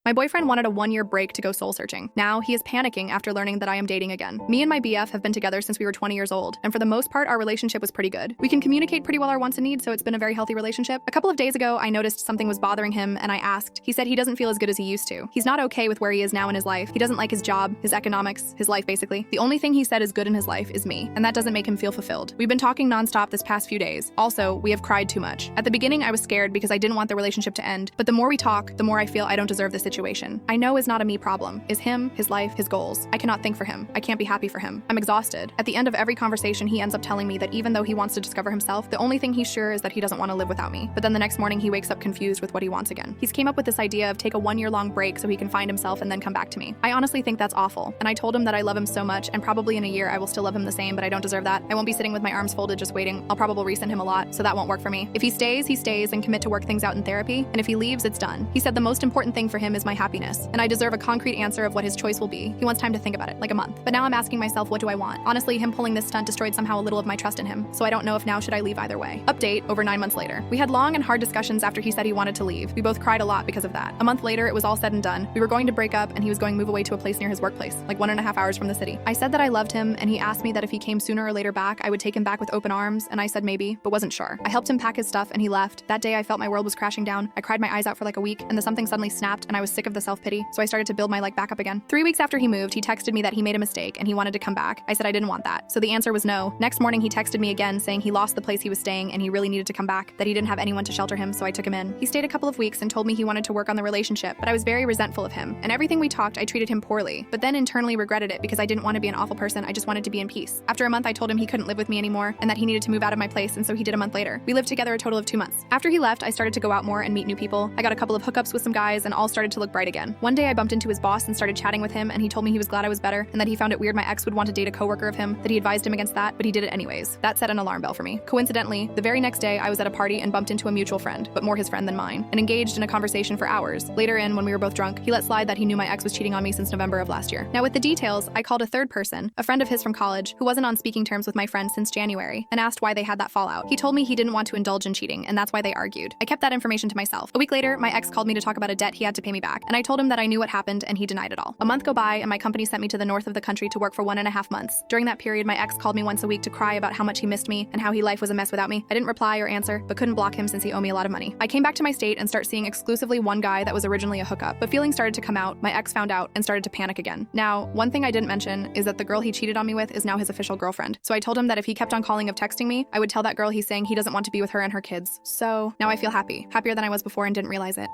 My boyfriend wanted a 1-year break to go soul searching. Now he is panicking after learning that I am dating again. Me and my BF have been together since we were 20 years old, and for the most part, our relationship was pretty good. We can communicate pretty well our wants and needs, so it's been a very healthy relationship. A couple of days ago, I noticed something was bothering him, and I asked. He said he doesn't feel as good as he used to. He's not okay with where he is now in his life. He doesn't like his job, his economics, his life basically. The only thing he said is good in his life is me, and that doesn't make him feel fulfilled. We've been talking nonstop this past few days. Also, we have cried too much. At the beginning, I was scared because I didn't want the relationship to end, but the more we talk, the more I feel I don't deserve the situation. I know it's not a me problem. It's him, his life, his goals. I cannot think for him. I can't be happy for him. I'm exhausted. At the end of every conversation, he ends up telling me that even though he wants to discover himself, the only thing he's sure is that he doesn't want to live without me. But then the next morning, he wakes up confused with what he wants again. He's came up with this idea of take a 1-year-long break so he can find himself and then come back to me. I honestly think that's awful, and I told him that I love him so much, and probably in a year I will still love him the same, but I don't deserve that. I won't be sitting with my arms folded just waiting. I'll probably resent him a lot, so that won't work for me. If he stays, he stays and commit to work things out in therapy, and if he leaves, it's done. He said the most important thing for him is my happiness, and I deserve a concrete answer of what his choice will be. He wants time to think about it, like a month. But now I'm asking myself, what do I want? Honestly, him pulling this stunt destroyed somehow a little of my trust in him, so I don't know if now should I leave either way. Update, over 9 months later. We had long and hard discussions after he said he wanted to leave. We both cried a lot because of that. A month later, it was all said and done. We were going to break up, and he was going to move away to a place near his workplace, like 1.5 hours from the city. I said that I loved him, and he asked me that if he came sooner or later back, I would take him back with open arms, and I said maybe, but wasn't sure. I helped him pack his stuff, and he left. That day, I felt my world was crashing down. I cried my eyes out for like a week, and then something suddenly snapped, and I was sick of the self-pity, so I started to build my life back up again. 3 weeks after he moved, he texted me that he made a mistake, and he wanted to come back. I said I didn't want that, so the answer was no. Next morning, he texted me again, saying he lost the place he was staying, and he really needed to come back, that he didn't have anyone to shelter him, so I took him in. He stayed a couple of weeks and told me he wanted to work on the relationship, but I was very resentful of him, and everything we talked, I treated him poorly, but then internally regretted it because I didn't want to be an awful person, I just wanted to be in peace. After a month, I told him he couldn't live with me anymore, and that he needed to move out of my place, and so he did a month later. We lived together a total of 2 months. After he left, I started to go out more and meet new people. I got a couple of hookups with some guys, and all started to look bright again. One day, I bumped into his boss and started chatting with him, and he told me he was glad I was better, and that he found it weird my ex would want to date a coworker of him, that he advised him against that, but he did it anyways. That set an alarm bell for me. Coincidentally, the very next day, I was at a party and bumped into a mutual friend, but more his friend than mine, and engaged in a conversation for hours. Later in, when we were both drunk, he let slide that he knew my ex was cheating on me since November of last year. Now with the details, I called a third person, a friend of his from college, who wasn't on speaking terms with my friend since January, and asked why they had that fallout. He told me he didn't want to indulge in cheating, and that's why they argued. I kept that information to myself. A week later, my ex called me to talk about a debt he had to pay me back, and I told him that I knew what happened, and he denied it all. A month go by, and my company sent me to the north of the country to work for 1.5 months. During that period, my ex called me once a week to cry about how much he missed me and how life was a mess without me. I didn't reply or answer, but couldn't block him since he owed me a lot of money. I came back to my state and started seeing exclusively one guy that was originally a hookup, but feelings started to come out, my ex found out, and started to panic again. Now, one thing I didn't mention is that the girl he cheated on me with is now his official girlfriend. So I told him that if he kept on calling or texting me, I would tell that girl he's saying he doesn't want to be with her and her kids. So now I feel happy. Happier than I was before and didn't realize it.